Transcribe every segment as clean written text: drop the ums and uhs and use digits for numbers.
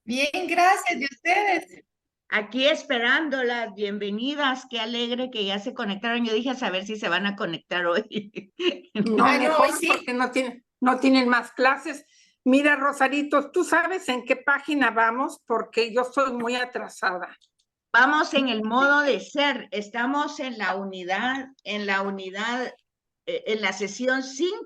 Bien, gracias. ¿Y ustedes? Aquí esperándolas, bienvenidas, qué alegre que ya se conectaron. Yo dije a saber si se van a conectar hoy. No, Ah, no, hoy mejor sí. porque no tienen más clases. Mira, Rosarito, ¿tú sabes en qué página vamos? Porque yo soy muy atrasada. Vamos en el modo de ser, estamos en la unidad, en la sesión 5,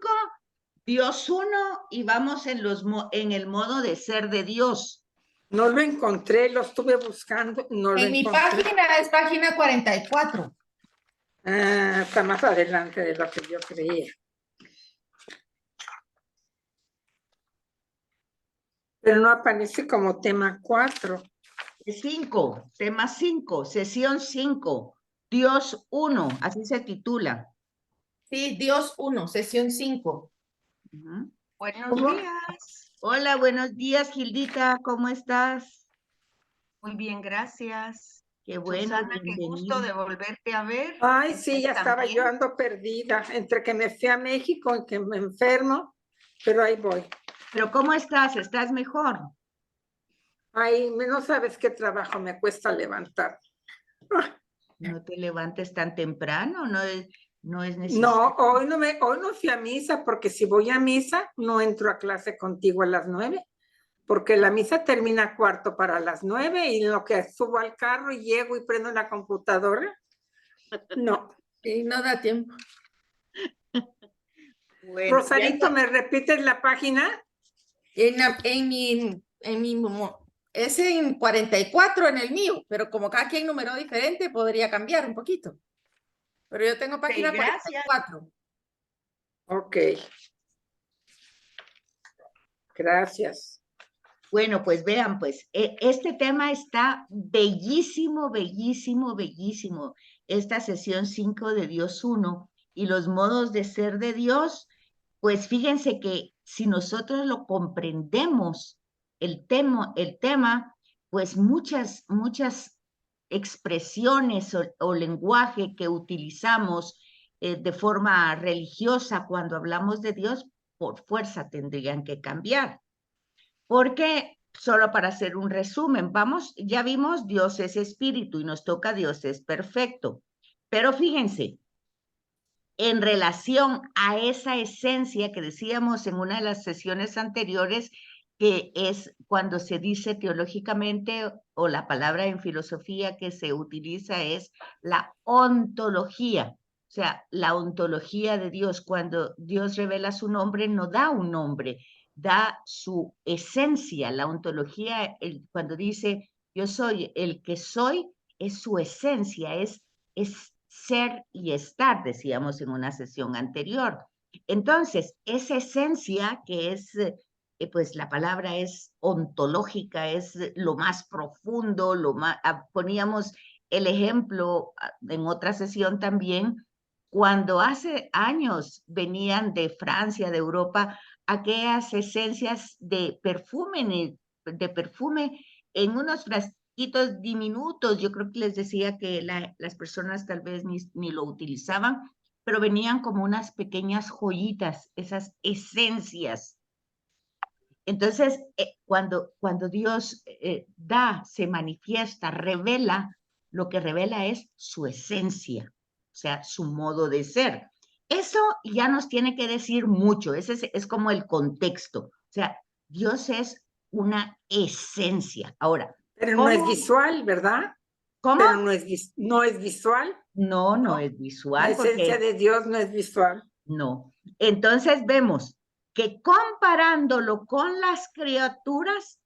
Dios 1, y vamos en el modo de ser de Dios. No lo encontré, lo estuve buscando, no lo En mi encontré. página es página 44. Ah, está más adelante de lo que yo creía. Pero no aparece como tema 4. 5, tema 5, sesión 5, Dios 1, así se titula. Sí, Dios 1, sesión 5. Buenos días. Hola, buenos días, Gildita, ¿cómo estás? Muy bien, gracias. Qué bueno, Susana, qué gusto de volverte a ver. Ay, sí, ya estaba También. yo ando perdida, entre que me fui a México y que me enfermo, pero ahí voy. Pero ¿cómo estás? ¿Estás mejor? Ay, no sabes qué trabajo me cuesta levantar. No te levantes tan temprano, no es No, necesario. hoy no fui a misa, porque si voy a misa, no entro a clase contigo a las 9, porque la misa termina a 8:45 y en lo que subo al carro y llego y prendo la computadora, no. Sí, no da tiempo. Bueno, Rosarito, ¿me repites la página? Es en 44 en el mío, pero como cada quien numeró diferente, podría cambiar un poquito. Pero yo tengo página gracias. 44. Ok. Gracias. Bueno, pues vean, pues este tema está bellísimo, bellísimo, bellísimo. Esta sesión 5 de Dios 1 y los modos de ser de Dios, pues fíjense que si nosotros lo comprendemos, el tema, pues muchas expresiones o lenguaje que utilizamos de forma religiosa cuando hablamos de Dios, por fuerza tendrían que cambiar. Porque, solo para hacer un resumen, ya vimos Dios es espíritu y nos toca Dios es perfecto. Pero fíjense, en relación a esa esencia que decíamos en una de las sesiones anteriores, que es cuando se dice teológicamente, o la palabra en filosofía que se utiliza es la ontología. O sea, la ontología de Dios, cuando Dios revela su nombre, no da un nombre, da su esencia. La ontología, cuando dice yo soy el que soy, es su esencia, es ser y estar, decíamos en una sesión anterior. Entonces, esa esencia que es, pues la palabra es ontológica, es lo más profundo, poníamos el ejemplo en otra sesión también, cuando hace años venían de Francia, de Europa, aquellas esencias de perfume en unos frasquitos diminutos. Yo creo que les decía que las personas tal vez ni lo utilizaban, pero venían como unas pequeñas joyitas, esas esencias. Entonces, cuando Dios se manifiesta, revela, lo que revela es su esencia, o sea, su modo de ser. Eso ya nos tiene que decir mucho, ese es como el contexto. O sea, Dios es una esencia. Ahora, Pero no es ¿cómo? visual, ¿verdad? ¿Cómo? Pero no es visual. No es La visual esencia porque de Dios no es visual. no. Entonces vemos que comparándolo con las criaturas,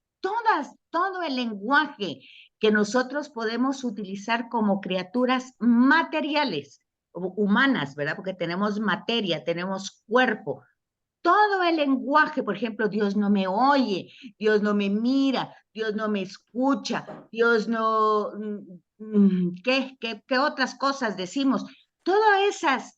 todo el lenguaje que nosotros podemos utilizar como criaturas materiales, humanas, ¿verdad? Porque tenemos materia, tenemos cuerpo. Todo el lenguaje, por ejemplo, Dios no me oye, Dios no me mira, Dios no me escucha, Dios no, ¿qué otras cosas decimos? Todo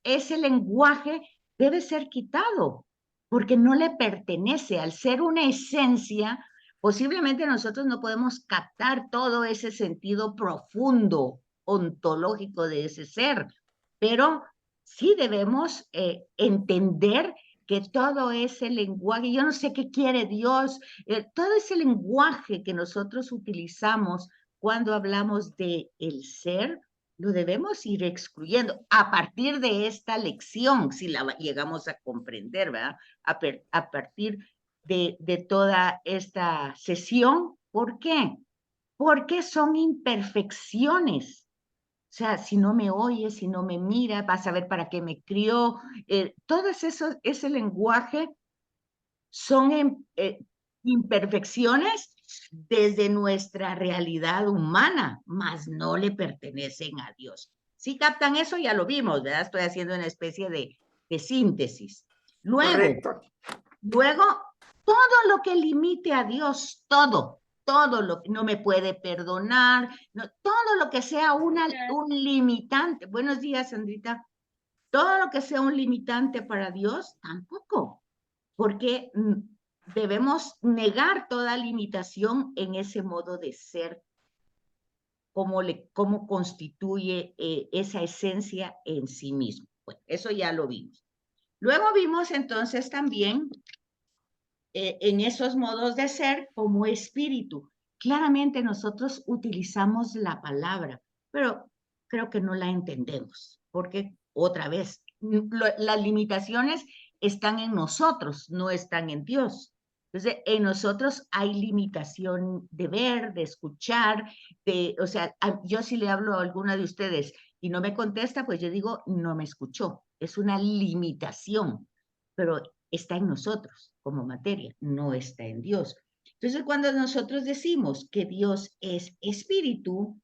ese lenguaje debe ser quitado, porque no le pertenece. Al ser una esencia, posiblemente nosotros no podemos captar todo ese sentido profundo, ontológico de ese ser, pero sí debemos entender que todo ese lenguaje, yo no sé qué quiere Dios, todo ese lenguaje que nosotros utilizamos cuando hablamos de el ser, lo debemos ir excluyendo a partir de esta lección, si la llegamos a comprender, ¿verdad? A partir de toda esta sesión. ¿Por qué? Porque son imperfecciones. O sea, si no me oye, si no me mira, vas a ver para qué me crió. Todo ese lenguaje son imperfecciones desde nuestra realidad humana, mas no le pertenecen a Dios. Si captan eso, ya lo vimos, ¿verdad? Estoy haciendo una especie de síntesis. Correcto. Luego, todo lo que limite a Dios, todo lo que no me puede perdonar, todo lo que sea un limitante. Buenos días, Sandrita. Todo lo que sea un limitante para Dios, tampoco, porque debemos negar toda limitación en ese modo de ser, cómo constituye esa esencia en sí mismo. Bueno, eso ya lo vimos. Luego vimos entonces también en esos modos de ser como espíritu. Claramente nosotros utilizamos la palabra, pero creo que no la entendemos, porque otra vez, las limitaciones están en nosotros, no están en Dios. Entonces, en nosotros hay limitación de ver, de escuchar, o sea, yo si le hablo a alguna de ustedes y no me contesta, pues yo digo, no me escuchó. Es una limitación, pero está en nosotros como materia, no está en Dios. Entonces, cuando nosotros decimos que Dios es espíritu,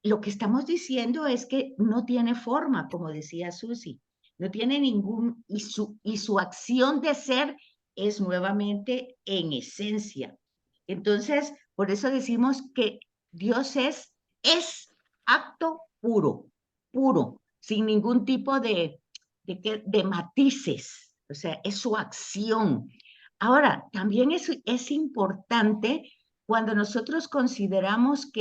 lo que estamos diciendo es que no tiene forma, como decía Susi, no tiene ningún, y su acción de ser es nuevamente en esencia. Entonces, por eso decimos que Dios es acto puro, sin ningún tipo de matices, o sea, es su acción. Ahora, también es importante cuando nosotros consideramos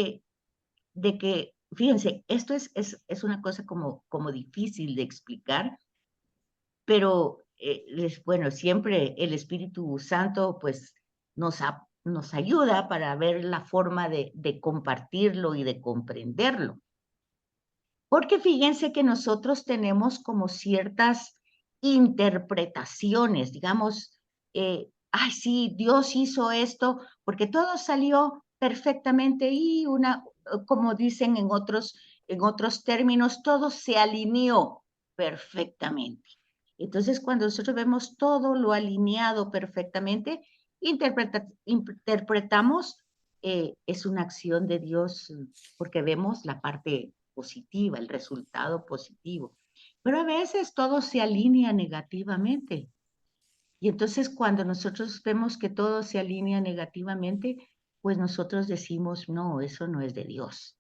fíjense, esto es una cosa como difícil de explicar, pero bueno, siempre el Espíritu Santo pues nos ayuda para ver la forma de compartirlo y de comprenderlo. Porque fíjense que nosotros tenemos como ciertas interpretaciones, digamos, ay, sí, Dios hizo esto, porque todo salió perfectamente y como dicen en otros términos, todo se alineó perfectamente. Entonces, cuando nosotros vemos todo lo alineado perfectamente, interpretamos, es una acción de Dios, porque vemos la parte positiva, el resultado positivo. Pero a veces todo se alinea negativamente. Y entonces cuando nosotros vemos que todo se alinea negativamente, pues nosotros decimos, no, eso no es de Dios.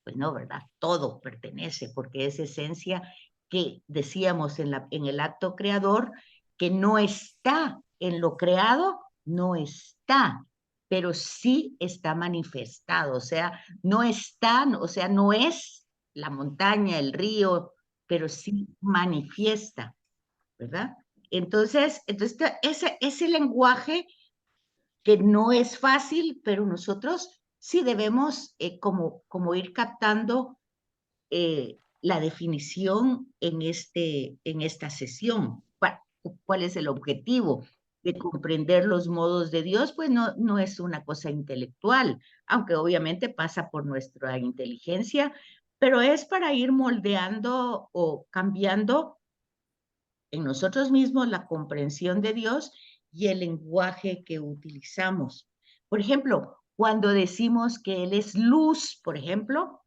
Pues no, ¿verdad? Todo pertenece, porque es esencia que decíamos en el acto creador, que no está en lo creado, no está, pero sí está manifestado, o sea, no está, o sea, no es la montaña, el río, pero sí manifiesta, ¿verdad? Entonces ese lenguaje que no es fácil, pero nosotros sí debemos como ir captando la definición en esta sesión. ¿Cuál es el objetivo? De comprender los modos de Dios, pues no es una cosa intelectual, aunque obviamente pasa por nuestra inteligencia, pero es para ir moldeando o cambiando en nosotros mismos la comprensión de Dios y el lenguaje que utilizamos. Por ejemplo, cuando decimos que Él es luz, por ejemplo,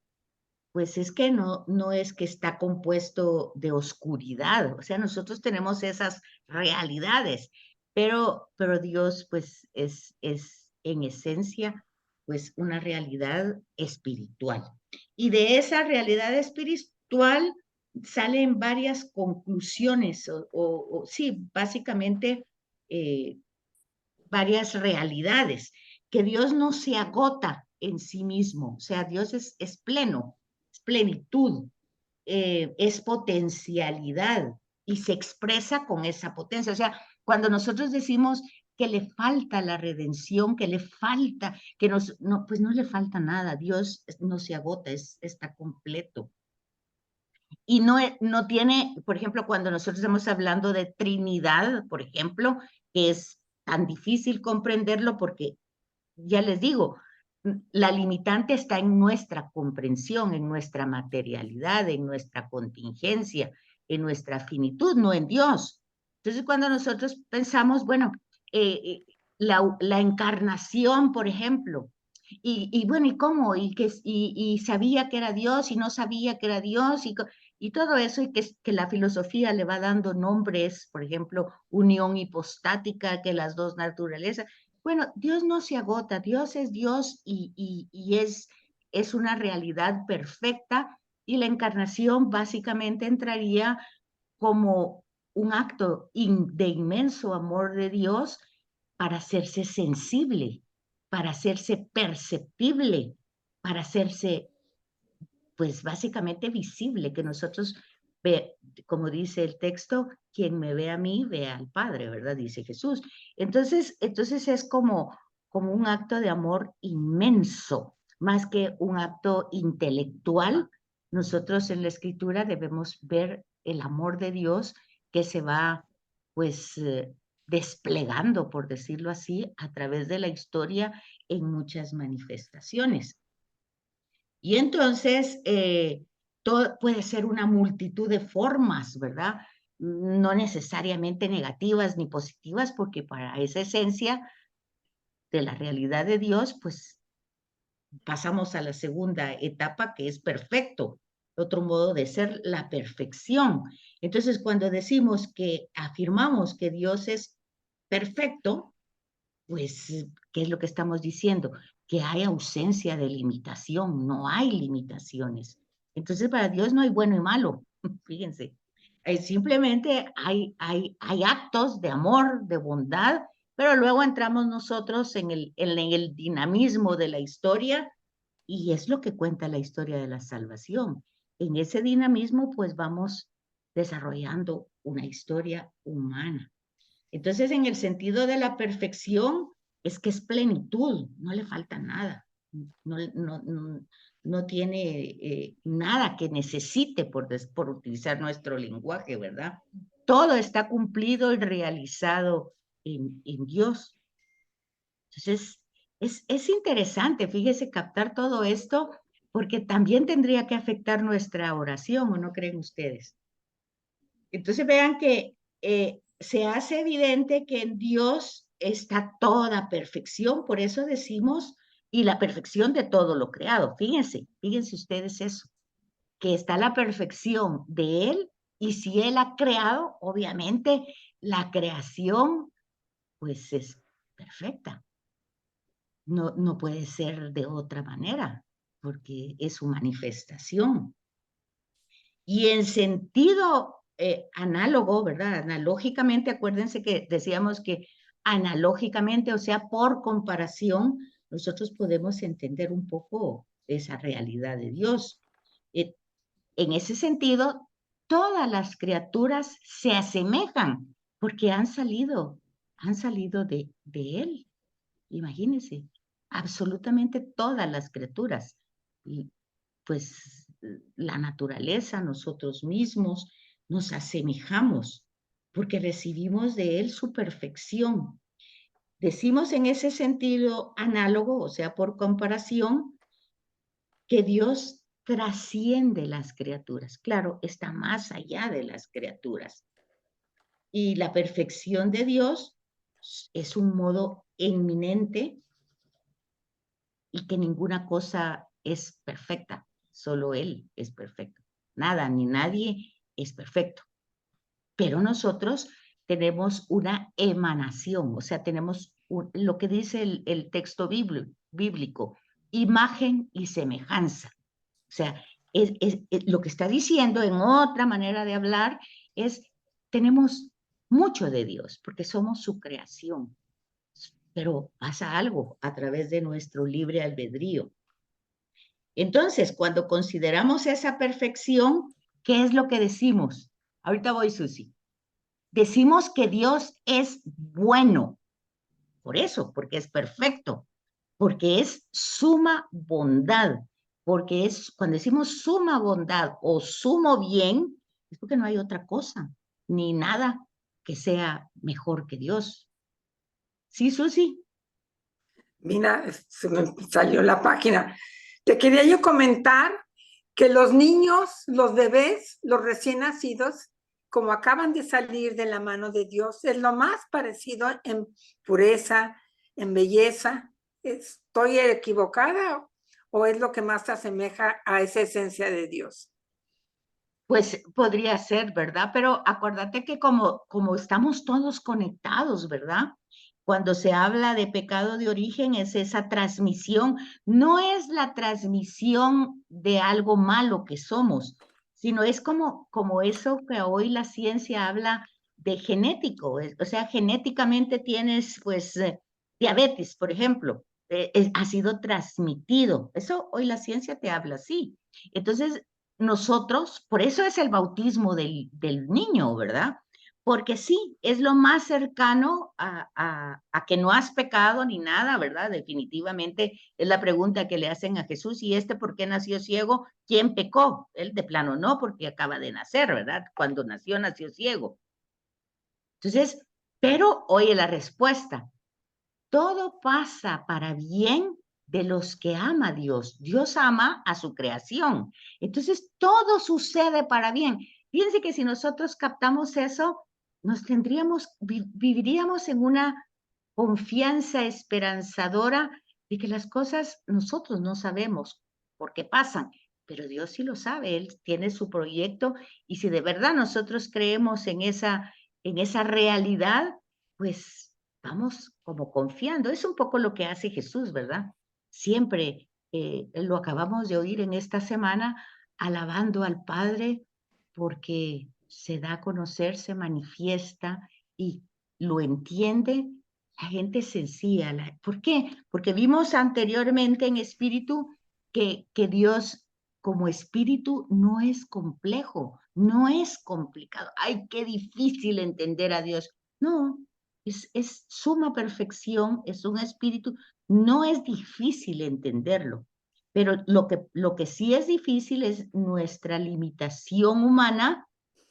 pues es que no es que está compuesto de oscuridad, o sea, nosotros tenemos esas realidades, pero Dios pues es en esencia pues una realidad espiritual. Y de esa realidad espiritual salen varias conclusiones, sí, básicamente varias realidades, que Dios no se agota en sí mismo, o sea, Dios es pleno, es plenitud, es potencialidad, y se expresa con esa potencia. O sea, cuando nosotros decimos que le falta la redención, que le falta, que pues no le falta nada. Dios no se agota, está completo. Y no tiene, por ejemplo, cuando nosotros estamos hablando de Trinidad, por ejemplo, que es tan difícil comprenderlo porque, ya les digo, la limitante está en nuestra comprensión, en nuestra materialidad, en nuestra contingencia, en nuestra finitud, no en Dios. Entonces, cuando nosotros pensamos, bueno, la encarnación, por ejemplo, y bueno, ¿y cómo? Y sabía que era Dios y no sabía que era Dios y todo eso, y que la filosofía le va dando nombres, por ejemplo, unión hipostática, que las dos naturalezas. Bueno, Dios no se agota, Dios es Dios y es una realidad perfecta, y la encarnación básicamente entraría como un acto de inmenso amor de Dios para hacerse sensible, para hacerse perceptible, para hacerse, pues básicamente visible, que nosotros como dice el texto, quien me ve a mí, ve al Padre, ¿verdad? Dice Jesús. Entonces es como un acto de amor inmenso, más que un acto intelectual. Nosotros en la Escritura debemos ver el amor de Dios que se va, pues, desplegando, por decirlo así, a través de la historia en muchas manifestaciones. Y entonces, todo puede ser una multitud de formas, ¿verdad? No necesariamente negativas ni positivas, porque para esa esencia de la realidad de Dios, pues pasamos a la segunda etapa, que es perfecto, otro modo de ser, la perfección. Entonces, cuando decimos que afirmamos que Dios es perfecto, pues, ¿qué es lo que estamos diciendo? Que hay ausencia de limitación, no hay limitaciones. Entonces, para Dios no hay bueno y malo, fíjense. Simplemente hay actos de amor, de bondad, pero luego entramos nosotros en el dinamismo de la historia, y es lo que cuenta la historia de la salvación. En ese dinamismo, pues vamos desarrollando una historia humana. Entonces, en el sentido de la perfección, es que es plenitud, no le falta nada, no tiene nada que necesite por utilizar nuestro lenguaje, ¿verdad? Todo está cumplido y realizado en Dios. Entonces, es interesante, fíjese, captar todo esto, porque también tendría que afectar nuestra oración, ¿o no creen ustedes? Entonces vean que se hace evidente que en Dios está toda perfección, por eso decimos, y la perfección de todo lo creado. Fíjense ustedes eso, que está la perfección de Él, y si Él ha creado, obviamente la creación pues es perfecta. No puede ser de otra manera, porque es su manifestación. Y en sentido análogo, ¿verdad? Analógicamente, acuérdense que decíamos que analógicamente, o sea, por comparación, nosotros podemos entender un poco esa realidad de Dios. En ese sentido, todas las criaturas se asemejan porque han salido de Él. Imagínense, absolutamente todas las criaturas. Y pues la naturaleza, nosotros mismos, nos asemejamos porque recibimos de Él su perfección. Decimos en ese sentido análogo, o sea, por comparación, que Dios trasciende las criaturas. Claro, está más allá de las criaturas. Y la perfección de Dios es un modo eminente, y que ninguna cosa es perfecta, solo Él es perfecto. Nada ni nadie es perfecto. Pero nosotros tenemos una emanación, o sea, tenemos lo que dice el texto bíblico, imagen y semejanza. O sea, lo que está diciendo en otra manera de hablar es, tenemos mucho de Dios, porque somos su creación. Pero pasa algo a través de nuestro libre albedrío. Entonces, cuando consideramos esa perfección, ¿qué es lo que decimos? Ahorita voy, Susi. decimos que Dios es bueno. Por eso, porque es perfecto, porque es suma bondad, porque es, cuando decimos suma bondad o sumo bien, es porque no hay otra cosa, ni nada que sea mejor que Dios. ¿Sí, Susi? Mira, se me salió la página. Te quería yo comentar que los niños, los bebés, los recién nacidos, como acaban de salir de la mano de Dios, es lo más parecido en pureza, en belleza. ¿Estoy equivocada o es lo que más se asemeja a esa esencia de Dios? Pues podría ser, ¿verdad? Pero acuérdate que como estamos todos conectados, ¿verdad? Cuando se habla de pecado de origen es esa transmisión, no es la transmisión de algo malo que somos, sino es como eso que hoy la ciencia habla de genético, o sea, genéticamente tienes pues diabetes, por ejemplo, ha sido transmitido, eso hoy la ciencia te habla así. Entonces, nosotros, por eso es el bautismo del niño, ¿verdad? Porque sí, es lo más cercano a que no has pecado ni nada, ¿verdad? Definitivamente es la pregunta que le hacen a Jesús, ¿y este por qué nació ciego? ¿Quién pecó? Él de plano no, porque acaba de nacer, ¿verdad? Cuando nació, nació ciego. Entonces, pero oye la respuesta, todo pasa para bien de los que ama a Dios. Dios ama a su creación. Entonces, todo sucede para bien. Fíjense que si nosotros captamos eso, nos viviríamos en una confianza esperanzadora de que las cosas nosotros no sabemos por qué pasan, pero Dios sí lo sabe, Él tiene su proyecto y si de verdad nosotros creemos en esa realidad, pues vamos como confiando. Es un poco lo que hace Jesús, ¿verdad? Siempre lo acabamos de oír en esta semana, alabando al Padre porque se da a conocer, se manifiesta y lo entiende la gente sencilla. ¿Por qué? Porque vimos anteriormente en espíritu que Dios como espíritu no es complejo, no es complicado. Ay, qué difícil entender a Dios. No, es suma perfección, es un espíritu, no es difícil entenderlo, pero lo que sí es difícil es nuestra limitación humana,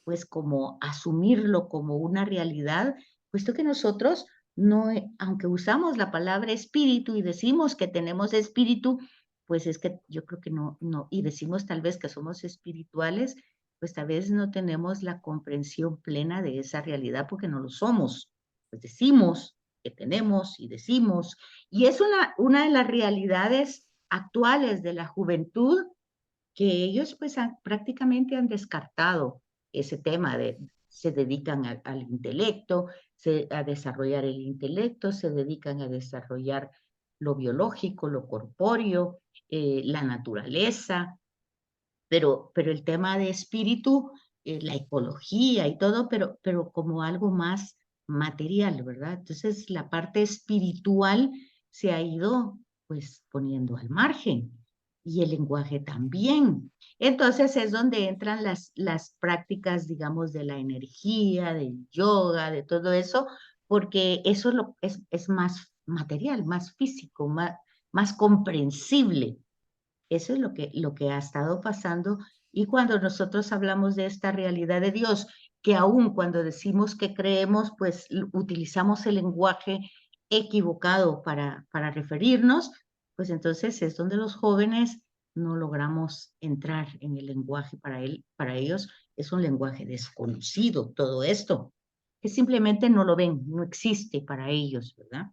pues como asumirlo como una realidad, puesto que nosotros no, aunque usamos la palabra espíritu y decimos que tenemos espíritu, pues es que yo creo que no, y decimos tal vez que somos espirituales, pues tal vez no tenemos la comprensión plena de esa realidad porque no lo somos. Pues decimos que tenemos y decimos, y es una de las realidades actuales de la juventud que ellos pues prácticamente han descartado ese tema de se dedican al intelecto, a desarrollar el intelecto, se dedican a desarrollar lo biológico, lo corpóreo, la naturaleza, pero el tema de espíritu, la ecología y todo, pero como algo más material, ¿verdad? Entonces la parte espiritual se ha ido pues poniendo al margen y el lenguaje también. Entonces es donde entran las prácticas, digamos, de la energía, del yoga, de todo eso, porque eso es más material, más físico, más comprensible. Eso es lo que ha estado pasando. Y cuando nosotros hablamos de esta realidad de Dios, que aún cuando decimos que creemos, pues utilizamos el lenguaje equivocado para referirnos, pues entonces es donde los jóvenes no logramos entrar en el lenguaje para ellos es un lenguaje desconocido todo esto, que simplemente no lo ven, no existe para ellos, ¿verdad?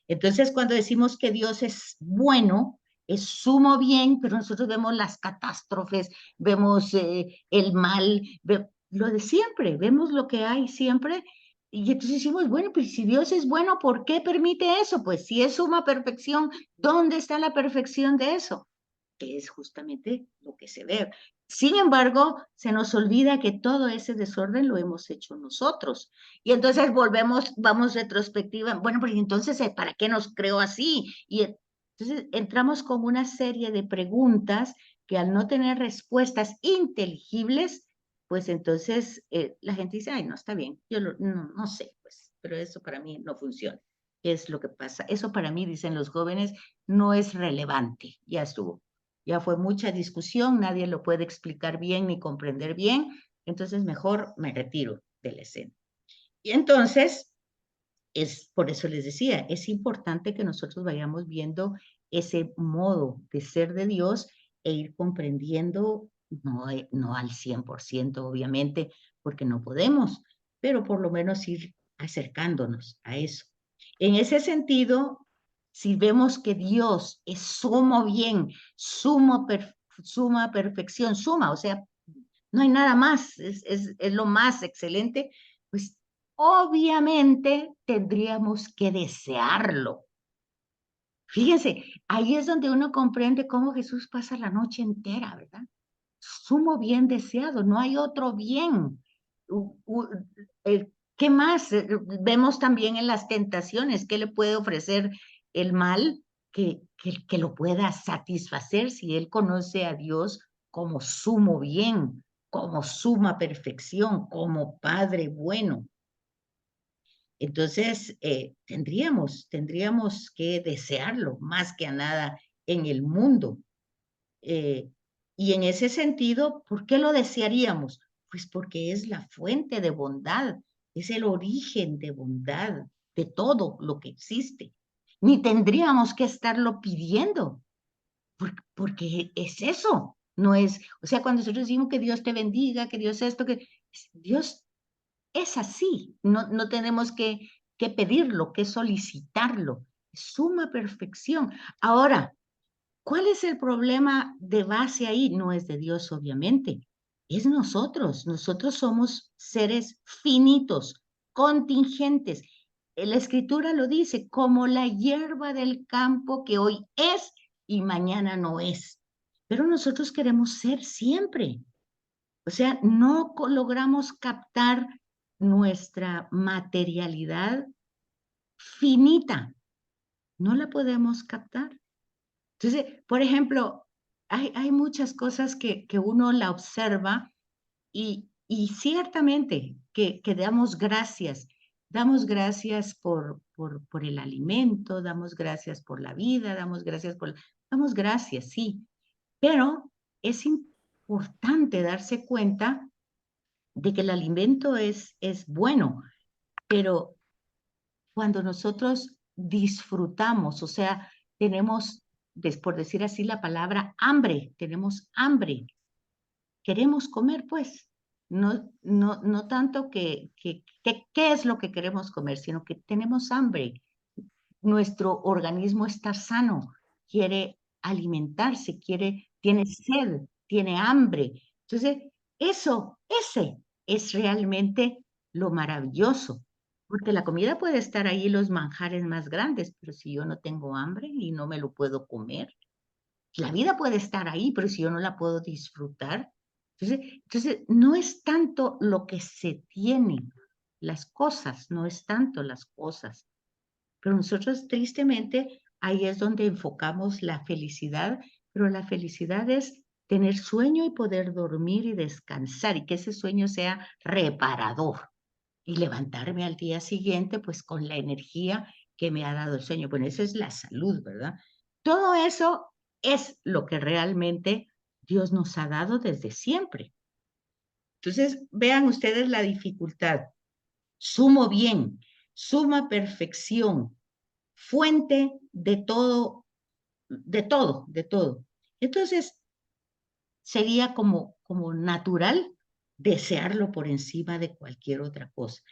Entonces, cuando decimos que Dios es bueno, es sumo bien, pero nosotros vemos las catástrofes, vemos el mal, lo de siempre, vemos lo que hay siempre. Y entonces decimos, bueno, pues si Dios es bueno, ¿por qué permite eso? Pues si es suma perfección, ¿dónde está la perfección de eso? Que es justamente lo que se ve. Sin embargo, se nos olvida que todo ese desorden lo hemos hecho nosotros. Y entonces vamos retrospectiva, bueno, pues entonces, ¿para qué nos creó así? Y entonces entramos con una serie de preguntas que al no tener respuestas inteligibles, pues entonces la gente dice, ay, no, está bien, yo no sé, pues, pero eso para mí no funciona. ¿Qué es lo que pasa? Eso para mí, dicen los jóvenes, no es relevante, ya estuvo. Ya fue mucha discusión, nadie lo puede explicar bien ni comprender bien, entonces mejor me retiro de la escena. Y entonces, por eso les decía, es importante que nosotros vayamos viendo ese modo de ser de Dios e ir comprendiendo, no al 100%, obviamente, porque no podemos, pero por lo menos ir acercándonos a eso. En ese sentido, si vemos que Dios es sumo bien, suma perfección, o sea, no hay nada más, es lo más excelente, pues obviamente tendríamos que desearlo. Fíjense, ahí es donde uno comprende cómo Jesús pasa la noche entera, ¿verdad? Sumo bien deseado, no hay otro bien. ¿Qué más? Vemos también en las tentaciones, ¿qué le puede ofrecer el mal que lo pueda satisfacer si él conoce a Dios como sumo bien, como suma perfección, como Padre bueno? Entonces, tendríamos que desearlo más que a nada en el mundo. Y en ese sentido, ¿por qué lo desearíamos? Pues porque es la fuente de bondad, es el origen de bondad de todo lo que existe. Ni tendríamos que estarlo pidiendo, porque es eso, no es, o sea, cuando nosotros decimos que Dios te bendiga, que Dios esto, que Dios es así, no tenemos que pedirlo, que solicitarlo, suma perfección. Ahora, ¿cuál es el problema de base ahí? No es de Dios, obviamente, es nosotros. Nosotros somos seres finitos, contingentes. La Escritura lo dice, como la hierba del campo que hoy es y mañana no es. Pero nosotros queremos ser siempre. O sea, no logramos captar nuestra materialidad finita. No la podemos captar. Entonces, por ejemplo, hay muchas cosas que uno la observa y ciertamente que damos gracias por el alimento, damos gracias por la vida, damos gracias, sí, pero es importante darse cuenta de que el alimento es bueno, pero cuando nosotros disfrutamos, o sea, tenemos, por decir así la palabra, hambre, tenemos hambre, queremos comer, pues, no tanto ¿qué es lo que queremos comer? Sino que tenemos hambre, nuestro organismo está sano, quiere alimentarse, tiene sed, tiene hambre. Entonces, ese es realmente lo maravilloso, porque la comida puede estar ahí, los manjares más grandes, pero si yo no tengo hambre y no me lo puedo comer, la vida puede estar ahí, pero si yo no la puedo disfrutar, entonces no es tanto lo que se tiene, las cosas, no es tanto las cosas, pero nosotros tristemente ahí es donde enfocamos la felicidad, pero la felicidad es tener sueño y poder dormir y descansar y que ese sueño sea reparador y levantarme al día siguiente pues con la energía que me ha dado el sueño. Bueno, esa es la salud, ¿verdad? Todo eso es lo que realmente Dios nos ha dado desde siempre. Entonces, vean ustedes la dificultad. Sumo bien, suma perfección, fuente de todo, de todo, de todo. Entonces, sería como natural desearlo por encima de cualquier otra cosa.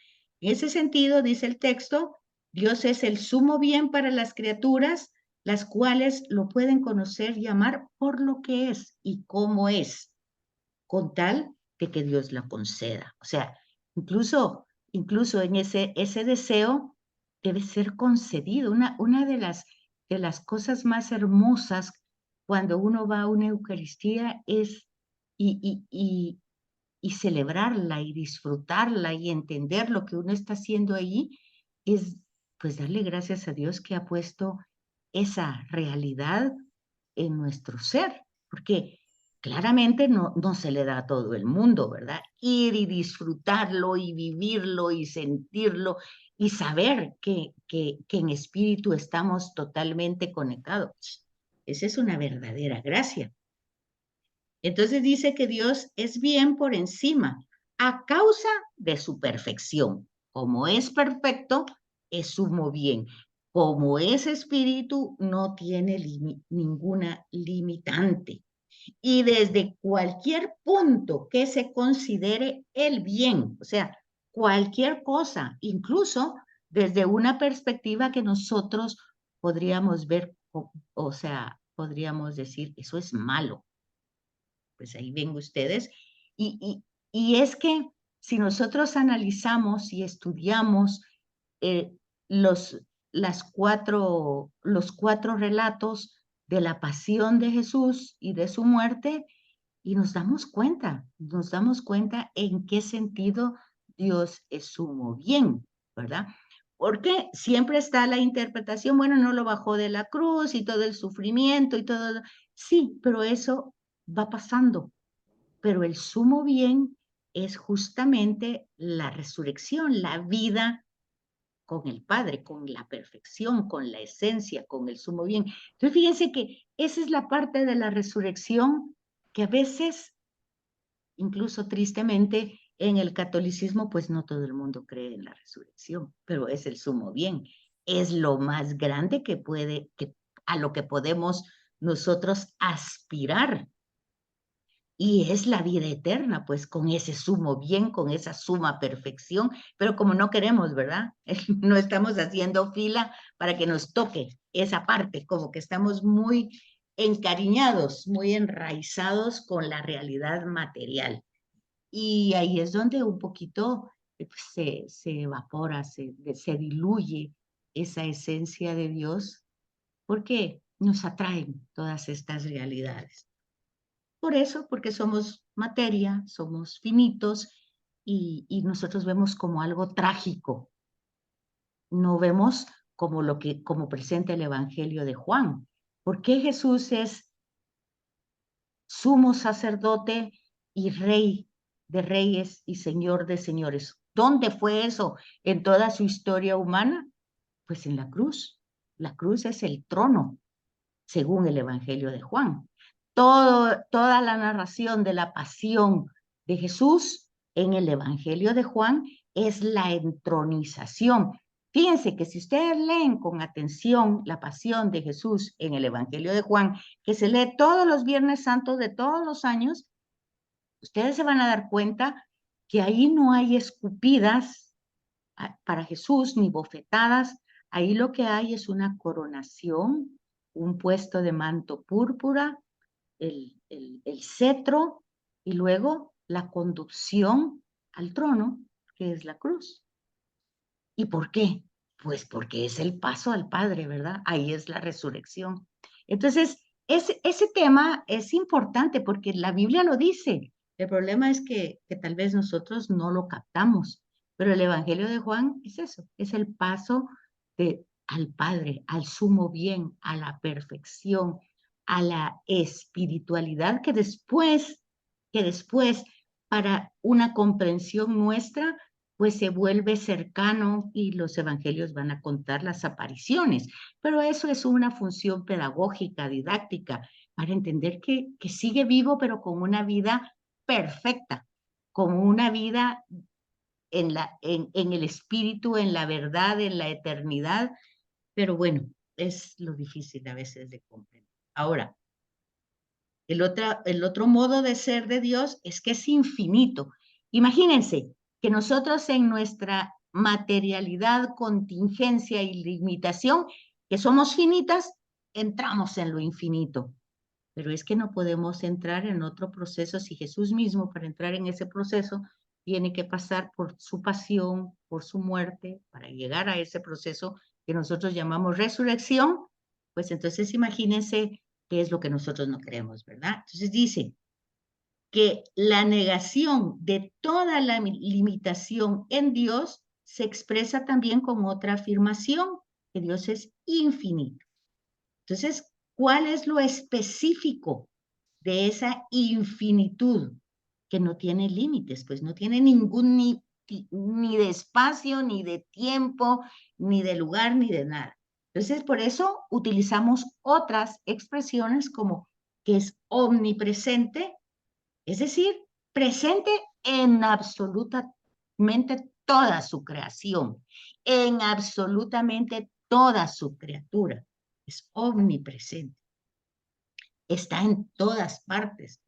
En ese sentido, dice el texto, Dios es el sumo bien para las criaturas, las cuales lo pueden conocer y amar por lo que es y cómo es, con tal de que Dios la conceda. O sea, incluso en ese deseo debe ser concedido. Una de las cosas más hermosas cuando uno va a una Eucaristía es y celebrarla y disfrutarla y entender lo que uno está haciendo allí, es pues darle gracias a Dios que ha puesto esa realidad en nuestro ser. Porque claramente no se le da a todo el mundo, ¿verdad? Ir y disfrutarlo y vivirlo y sentirlo y saber que en espíritu estamos totalmente conectados. Esa es una verdadera gracia. Entonces dice que Dios es bien por encima, a causa de su perfección. Como es perfecto, es sumo bien. Como es espíritu, no tiene ninguna limitante. Y desde cualquier punto que se considere el bien, o sea, cualquier cosa, incluso desde una perspectiva que nosotros podríamos ver, o sea, podríamos decir, eso es malo. Pues ahí ven ustedes. Y es que si nosotros analizamos y estudiamos eh, los, los cuatro relatos de la pasión de Jesús y de su muerte, y nos damos cuenta en qué sentido Dios es sumo bien, ¿verdad? Porque siempre está la interpretación, bueno, no lo bajó de la cruz y todo el sufrimiento y todo. Sí, pero eso va pasando. Pero el sumo bien es justamente la resurrección, la vida con el Padre, con la perfección, con la esencia, con el sumo bien. Entonces, fíjense que esa es la parte de la resurrección que a veces, incluso tristemente, en el catolicismo, pues no todo el mundo cree en la resurrección, pero es el sumo bien. Es lo más grande que a lo que podemos nosotros aspirar. Y es la vida eterna, pues con ese sumo bien, con esa suma perfección, pero como no queremos, ¿verdad? No estamos haciendo fila para que nos toque esa parte, como que estamos muy encariñados, muy enraizados con la realidad material. Y ahí es donde un poquito se evapora, se diluye esa esencia de Dios, porque nos atraen todas estas realidades. Por eso, porque somos materia, somos finitos y nosotros vemos como algo trágico. No vemos como presenta el Evangelio de Juan. ¿Por qué Jesús es sumo sacerdote y rey de reyes y señor de señores? ¿Dónde fue eso en toda su historia humana? Pues en la cruz. La cruz es el trono, según el Evangelio de Juan. Toda la narración de la pasión de Jesús en el Evangelio de Juan es la entronización. Fíjense que si ustedes leen con atención la pasión de Jesús en el Evangelio de Juan, que se lee todos los Viernes Santos de todos los años, ustedes se van a dar cuenta que ahí no hay escupidas para Jesús ni bofetadas. Ahí lo que hay es una coronación, un puesto de manto púrpura, el cetro y luego la conducción al trono, que es la cruz. ¿Y por qué? Pues porque es el paso al Padre, ¿verdad? Ahí es la resurrección. Entonces, ese tema es importante porque la Biblia lo dice. El problema es que tal vez nosotros no lo captamos, pero el Evangelio de Juan es eso, es el paso al Padre, al sumo bien, a la perfección, a la espiritualidad que después, para una comprensión nuestra, pues se vuelve cercano y los evangelios van a contar las apariciones. Pero eso es una función pedagógica, didáctica, para entender que sigue vivo, pero con una vida perfecta, con una vida en el espíritu, en la verdad, en la eternidad. Pero bueno, es lo difícil a veces de comprender. Ahora, el otro modo de ser de Dios es que es infinito. Imagínense que nosotros en nuestra materialidad, contingencia y limitación, que somos finitas, entramos en lo infinito. Pero es que no podemos entrar en otro proceso si Jesús mismo, para entrar en ese proceso, tiene que pasar por su pasión, por su muerte, para llegar a ese proceso que nosotros llamamos resurrección. Pues entonces imagínense qué es lo que nosotros no creemos, ¿verdad? Entonces dice que la negación de toda la limitación en Dios se expresa también con otra afirmación, que Dios es infinito. Entonces, ¿cuál es lo específico de esa infinitud que no tiene límites, pues no tiene ningún ni de espacio, ni de tiempo, ni de lugar, ni de nada. Entonces, por eso utilizamos otras expresiones como que es omnipresente, es decir, presente en absolutamente toda su creación, en absolutamente toda su criatura. Es omnipresente. Está en todas partes.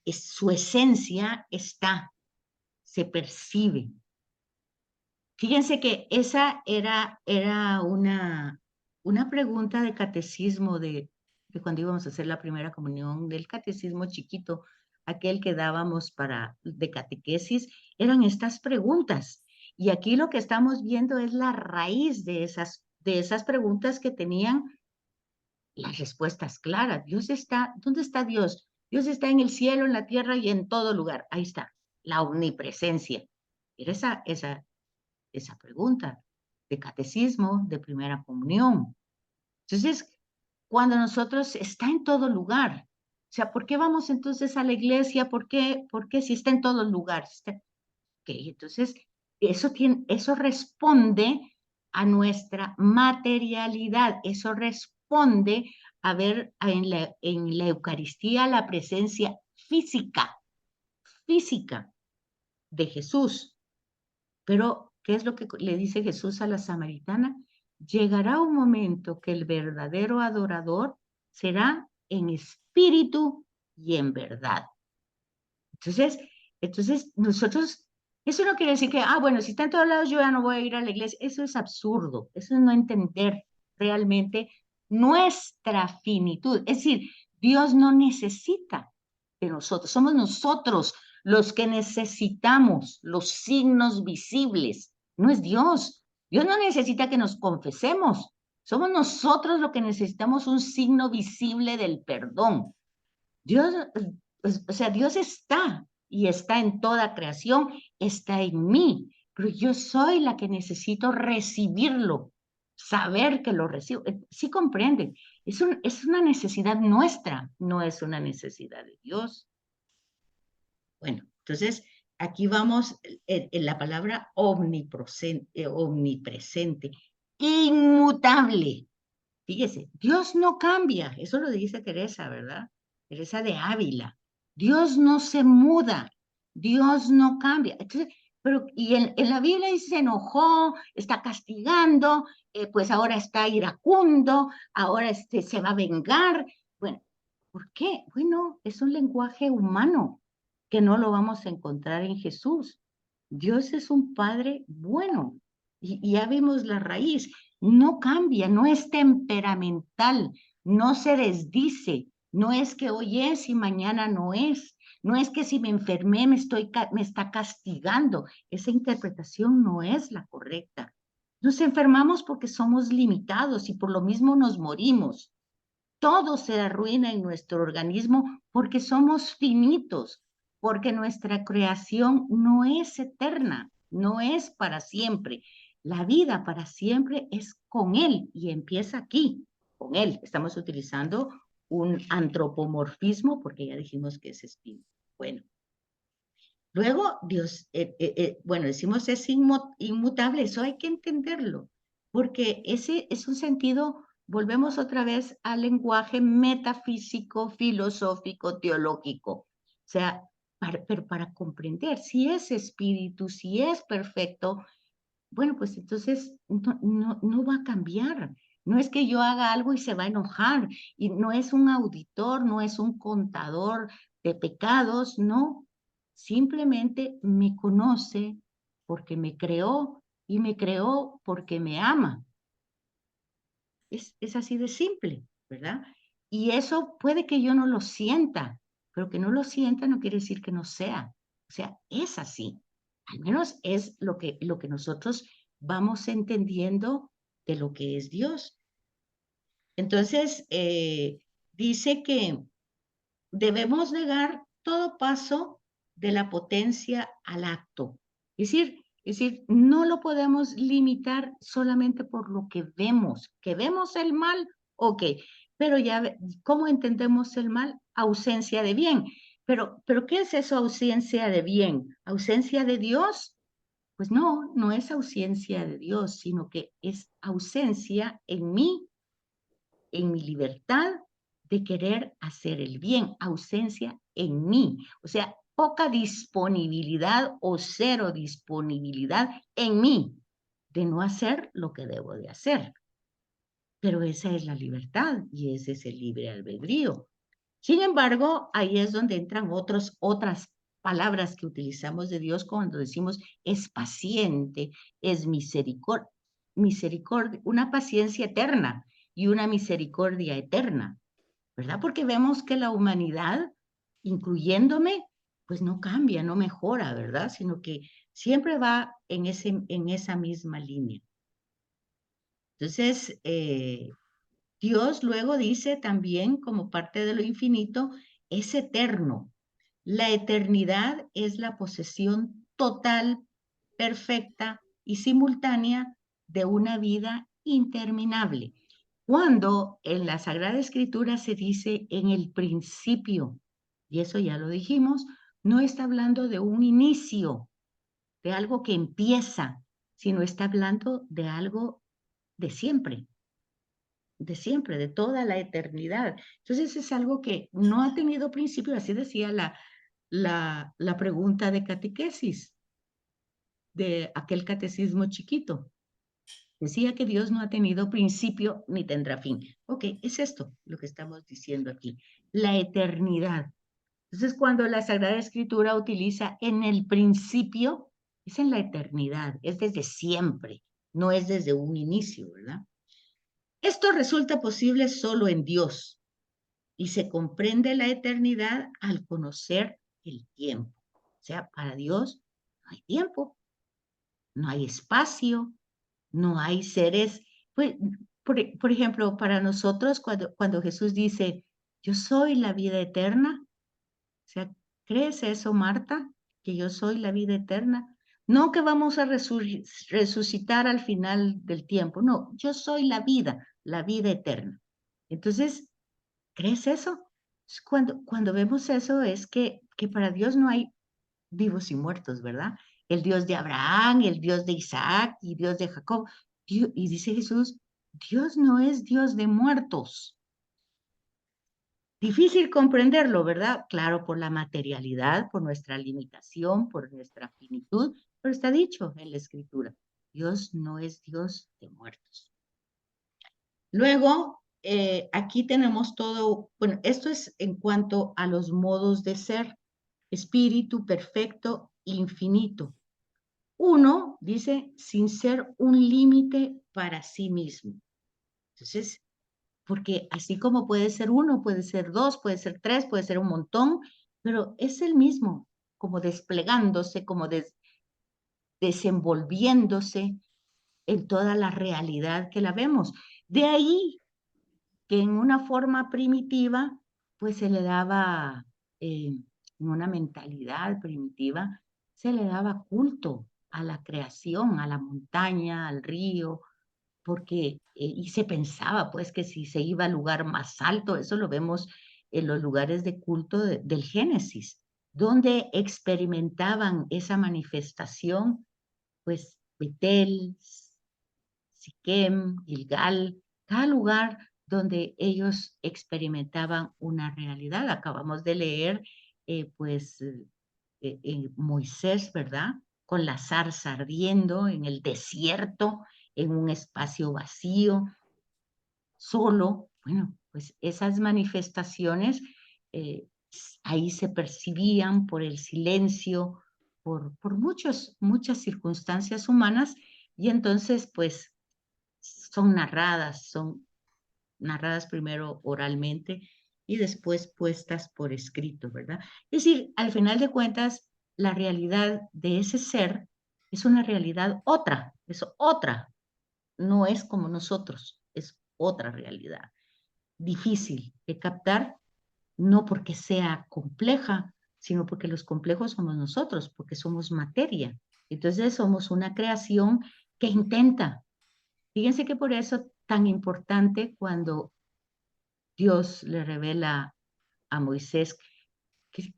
Su esencia está, se percibe. Fíjense que esa era una pregunta de catecismo de cuando íbamos a hacer la primera comunión, del catecismo chiquito, aquel que dábamos de catequesis, eran estas preguntas. Y aquí lo que estamos viendo es la raíz de esas preguntas que tenían las respuestas claras. Dios está, ¿dónde está Dios? Dios está en el cielo, en la tierra y en todo lugar. Ahí está, la omnipresencia. Era esa pregunta de catecismo, de primera comunión. Entonces, cuando nosotros está en todo lugar, o sea, ¿por qué vamos entonces a la iglesia? ¿Por qué si está en todo lugar? Okay, entonces, eso responde a nuestra materialidad, eso responde a ver en la Eucaristía la presencia física de Jesús. Pero, ¿qué es lo que le dice Jesús a la samaritana? Llegará un momento que el verdadero adorador será en espíritu y en verdad. Entonces nosotros, eso no quiere decir que, bueno, si está en todos lados yo ya no voy a ir a la iglesia. Eso es absurdo, eso es no entender realmente nuestra finitud. Es decir, Dios no necesita de nosotros, somos nosotros los que necesitamos los signos visibles, no es Dios. Dios no necesita que nos confesemos, somos nosotros los que necesitamos un signo visible del perdón. Dios, o sea, Dios está y está en toda creación, está en mí, pero yo soy la que necesito recibirlo, saber que lo recibo. Sí comprenden, es una necesidad nuestra, no es una necesidad de Dios. Bueno, entonces aquí vamos en la palabra omnipresente, inmutable. Fíjese, Dios no cambia, eso lo dice Teresa, ¿verdad? Teresa de Ávila. Dios no se muda, Dios no cambia. Entonces, y en la Biblia dice, se enojó, está castigando, pues ahora está iracundo, ahora se va a vengar. Bueno, ¿por qué? Bueno, es un lenguaje humano que no lo vamos a encontrar en Jesús. Dios es un Padre bueno y ya vimos la raíz. No cambia, no es temperamental, no se desdice, no es que hoy es y mañana no es, no es que si me enfermé me está castigando. Esa interpretación no es la correcta. Nos enfermamos porque somos limitados y por lo mismo nos morimos. Todo se arruina en nuestro organismo porque somos finitos, porque nuestra creación no es eterna, no es para siempre. La vida para siempre es con Él y empieza aquí, con Él. Estamos utilizando un antropomorfismo porque ya dijimos que es espíritu. Bueno, luego Dios, bueno, decimos es inmutable, eso hay que entenderlo, porque ese es un sentido. Volvemos otra vez al lenguaje metafísico, filosófico, teológico. O sea, pero para comprender si es espíritu, si es perfecto, bueno, pues entonces no va a cambiar. No es que yo haga algo y se va a enojar. Y no es un auditor, no es un contador de pecados, no. Simplemente me conoce porque me creó y me creó porque me ama. Es así de simple, ¿verdad? Y eso puede que yo no lo sienta, pero que no lo sienta no quiere decir que no sea. O sea, es así. Al menos es lo que nosotros vamos entendiendo de lo que es Dios. Entonces, dice que debemos negar todo paso de la potencia al acto. Es decir, no lo podemos limitar solamente por lo que vemos el mal, ok, pero ya, ¿cómo entendemos el mal? Ausencia de bien. Pero ¿qué es eso, ausencia de bien? ¿Ausencia de Dios? Pues no, no es ausencia de Dios, sino que es ausencia en mí, en mi libertad de querer hacer el bien, ausencia en mí. O sea, poca disponibilidad o cero disponibilidad en mí de no hacer lo que debo de hacer. Pero esa es la libertad y ese es el libre albedrío. Sin embargo, ahí es donde entran otras palabras que utilizamos de Dios cuando decimos es paciente, es misericordia, una paciencia eterna y una misericordia eterna, ¿verdad? Porque vemos que la humanidad, incluyéndome, pues no cambia, no mejora, ¿verdad? Sino que siempre va en esa misma línea. Entonces, Dios luego dice también, como parte de lo infinito, es eterno. La eternidad es la posesión total, perfecta y simultánea de una vida interminable. Cuando en la Sagrada Escritura se dice en el principio, y eso ya lo dijimos, no está hablando de un inicio, de algo que empieza, sino está hablando de algo de siempre, de toda la eternidad. Entonces es algo que no ha tenido principio, así decía la pregunta de catequesis, de aquel catecismo chiquito. Decía que Dios no ha tenido principio ni tendrá fin. Ok, es esto lo que estamos diciendo aquí, la eternidad. Entonces cuando la Sagrada Escritura utiliza en el principio, es en la eternidad, es desde siempre, no es desde un inicio, ¿verdad? Esto resulta posible solo en Dios y se comprende la eternidad al conocer el tiempo. O sea, para Dios no hay tiempo, no hay espacio, no hay seres. Pues, por ejemplo, para nosotros, cuando Jesús dice, yo soy la vida eterna, o sea, ¿crees eso, Marta? Que yo soy la vida eterna. No que vamos a resucitar al final del tiempo, no, yo soy la vida eterna. Entonces, ¿crees eso? Cuando vemos eso es que para Dios no hay vivos y muertos, ¿verdad? El Dios de Abraham, el Dios de Isaac y Dios de Jacob. Y dice Jesús, Dios no es Dios de muertos. Difícil comprenderlo, ¿verdad? Claro, por la materialidad, por nuestra limitación, por nuestra finitud, pero está dicho en la Escritura, Dios no es Dios de muertos. Luego, aquí tenemos todo, bueno, esto es en cuanto a los modos de ser, espíritu perfecto, infinito. Uno, dice, sin ser un límite para sí mismo. Entonces, porque así como puede ser uno, puede ser dos, puede ser tres, puede ser un montón, pero es el mismo, como desplegándose, como desenvolviéndose en toda la realidad que la vemos. De ahí que en una forma primitiva, pues se le daba, en una mentalidad primitiva, se le daba culto a la creación, a la montaña, al río, porque, y se pensaba pues que si se iba al lugar más alto, eso lo vemos en los lugares de culto del Génesis, donde experimentaban esa manifestación, pues Betel, Siquem, Gilgal, cada lugar donde ellos experimentaban una realidad. Acabamos de leer, Moisés, ¿verdad? Con la zarza ardiendo en el desierto, en un espacio vacío, solo. Bueno, pues esas manifestaciones ahí se percibían por el silencio, por muchas circunstancias humanas, y entonces, pues, son narradas primero oralmente y después puestas por escrito, ¿verdad? Es decir, al final de cuentas, la realidad de ese ser es una realidad otra, no es como nosotros, es otra realidad, difícil de captar, no porque sea compleja, sino porque los complejos somos nosotros, porque somos materia. Entonces somos una creación que intenta. Fíjense que por eso tan importante cuando Dios le revela a Moisés,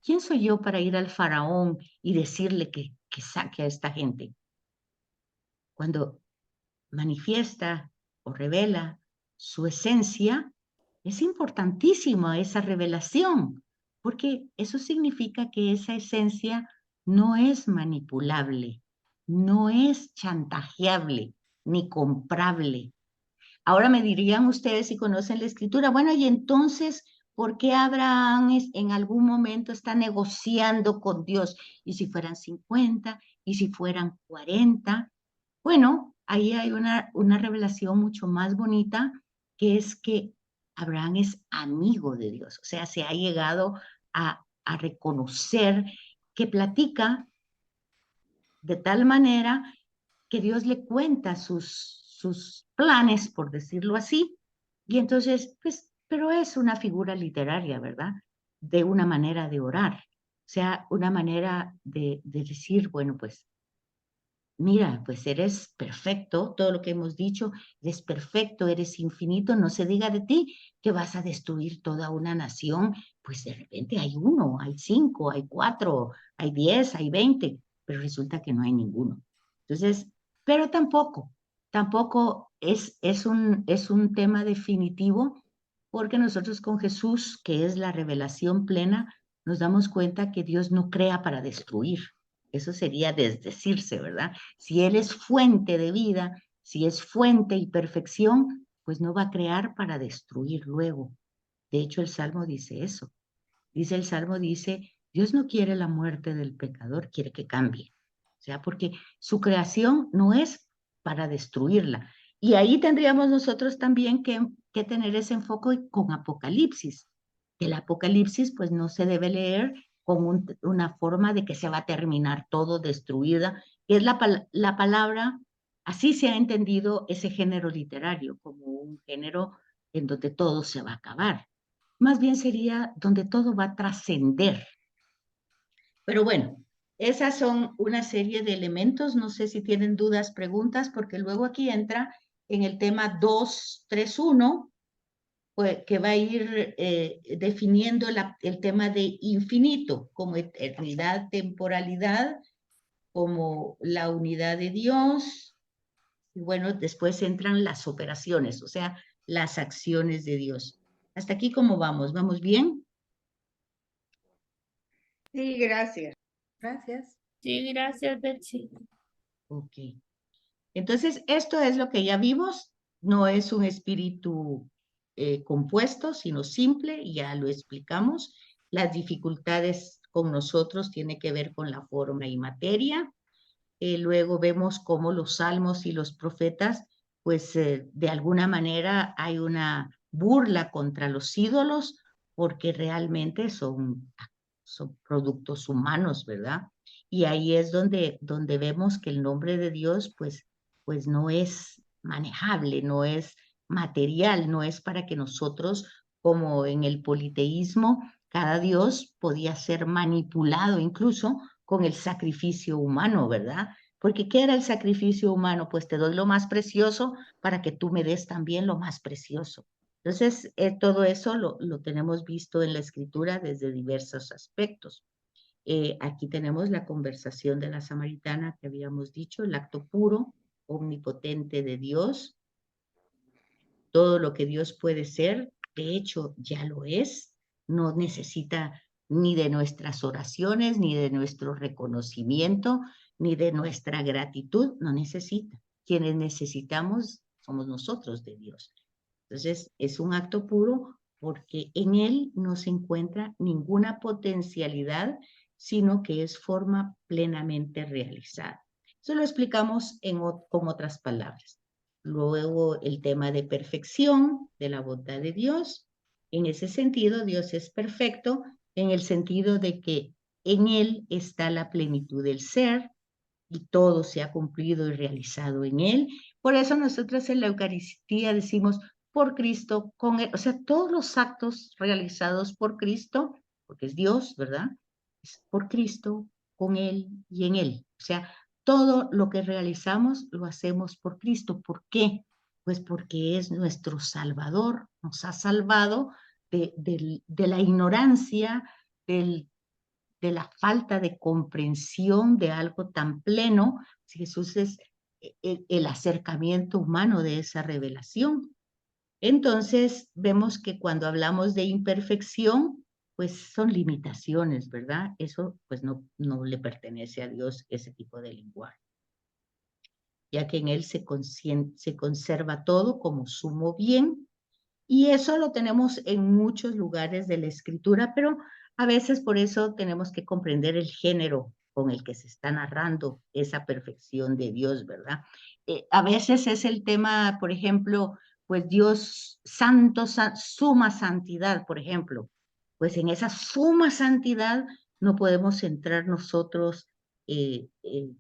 ¿quién soy yo para ir al faraón y decirle que saque a esta gente? Cuando manifiesta o revela su esencia, es importantísima esa revelación, porque eso significa que esa esencia no es manipulable, no es chantajeable ni comprable. Ahora me dirían ustedes, si conocen la escritura, bueno, y entonces, ¿por qué Abraham en algún momento está negociando con Dios? ¿Y si fueran 50? ¿Y si fueran 40? Bueno, ahí hay una revelación mucho más bonita, que es que Abraham es amigo de Dios. O sea, se ha llegado a reconocer que platica de tal manera que Dios le cuenta sus planes, por decirlo así, y entonces, pues, pero es una figura literaria, ¿verdad? De una manera de orar, o sea, una manera de decir, bueno, pues, mira, pues eres perfecto, todo lo que hemos dicho, eres perfecto, eres infinito, no se diga de ti que vas a destruir toda una nación, pues de repente hay 1, hay 5, hay 4, hay 10, hay 20, pero resulta que no hay ninguno. Entonces, pero tampoco es un tema definitivo, porque nosotros con Jesús, que es la revelación plena, nos damos cuenta que Dios no crea para destruir. Eso sería desdecirse, ¿verdad? Si Él es fuente de vida, si es fuente y perfección, pues no va a crear para destruir luego. De hecho, el Salmo dice eso. El Salmo dice, Dios no quiere la muerte del pecador, quiere que cambie. O sea, porque su creación no es para destruirla. Y ahí tendríamos nosotros también que tener ese enfoque con Apocalipsis. El Apocalipsis pues no se debe leer con una forma de que se va a terminar todo destruida, que es la palabra, así se ha entendido ese género literario, como un género en donde todo se va a acabar. Más bien sería donde todo va a trascender. Pero bueno, esas son una serie de elementos. No sé si tienen dudas, preguntas, porque luego aquí entra en el tema 2.3.1, pues, que va a ir definiendo el tema de infinito como eternidad, temporalidad, como la unidad de Dios. Y bueno, después entran las operaciones, o sea, las acciones de Dios. ¿Hasta aquí cómo vamos? ¿Vamos bien? Sí, gracias. Gracias. Sí, gracias, Betsy. Ok. Entonces, esto es lo que ya vimos. No es un espíritu compuesto, sino simple, ya lo explicamos. Las dificultades con nosotros tienen que ver con la forma y materia. Luego vemos cómo los salmos y los profetas, pues de alguna manera hay una burla contra los ídolos, porque realmente son productos humanos, ¿verdad? Y ahí es donde vemos que el nombre de Dios, pues no es manejable, no es material, no es para que nosotros, como en el politeísmo, cada Dios podía ser manipulado incluso con el sacrificio humano, ¿verdad? Porque ¿qué era el sacrificio humano? Pues te doy lo más precioso para que tú me des también lo más precioso. Entonces, todo eso lo tenemos visto en la escritura desde diversos aspectos. Aquí tenemos la conversación de la samaritana que habíamos dicho, el acto puro, omnipotente de Dios, todo lo que Dios puede ser, de hecho ya lo es, no necesita ni de nuestras oraciones, ni de nuestro reconocimiento, ni de nuestra gratitud, no necesita. Quienes necesitamos somos nosotros de Dios. Entonces, es un acto puro porque en él no se encuentra ninguna potencialidad, sino que es forma plenamente realizada. Eso lo explicamos con otras palabras. Luego, el tema de perfección, de la bondad de Dios. En ese sentido, Dios es perfecto, en el sentido de que en él está la plenitud del ser y todo se ha cumplido y realizado en él. Por eso nosotros en la Eucaristía decimos por Cristo, con él, o sea, todos los actos realizados por Cristo, porque es Dios, ¿verdad? Es por Cristo, con él y en él. O sea, todo lo que realizamos lo hacemos por Cristo. ¿Por qué? Pues porque es nuestro Salvador, nos ha salvado de la ignorancia, de la falta de comprensión de algo tan pleno. Jesús es el acercamiento humano de esa revelación. Entonces, vemos que cuando hablamos de imperfección, pues son limitaciones, ¿verdad? Eso pues no le pertenece a Dios, ese tipo de lenguaje, ya que en Él se conserva todo como sumo bien, y eso lo tenemos en muchos lugares de la Escritura, pero a veces por eso tenemos que comprender el género con el que se está narrando esa perfección de Dios, ¿verdad? A veces es el tema, por ejemplo, pues Dios santo, suma santidad, por ejemplo. Pues en esa suma santidad no podemos entrar nosotros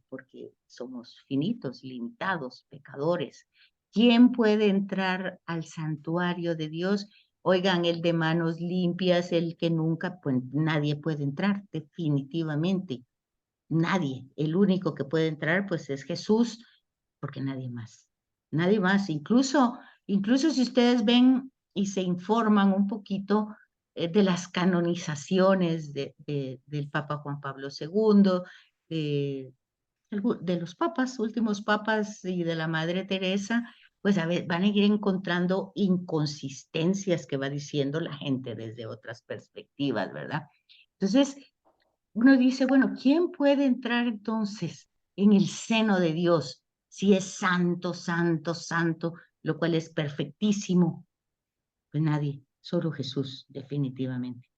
porque somos finitos, limitados, pecadores. ¿Quién puede entrar al santuario de Dios? Oigan, el de manos limpias, el que nunca, pues nadie puede entrar, definitivamente. Nadie. El único que puede entrar, pues es Jesús, porque nadie más. Nadie más. Incluso si ustedes ven y se informan un poquito de las canonizaciones del Papa Juan Pablo II, de los papas, últimos papas y de la Madre Teresa, pues a ver, van a ir encontrando inconsistencias que va diciendo la gente desde otras perspectivas, ¿verdad? Entonces, uno dice, bueno, ¿quién puede entrar entonces en el seno de Dios si es santo, santo, santo, lo cual es perfectísimo? Pues nadie, solo Jesús, definitivamente.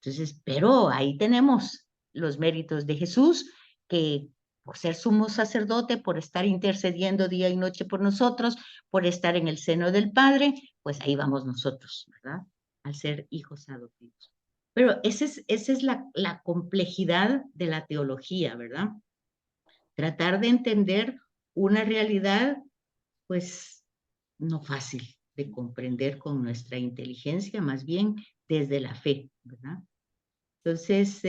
Entonces, pero ahí tenemos los méritos de Jesús, que por ser sumo sacerdote, por estar intercediendo día y noche por nosotros, por estar en el seno del Padre, pues ahí vamos nosotros, ¿verdad? Al ser hijos adoptivos. Pero esa es la complejidad de la teología, ¿verdad? Tratar de entender una realidad, pues, no fácil de comprender con nuestra inteligencia, más bien desde la fe, ¿verdad? Entonces,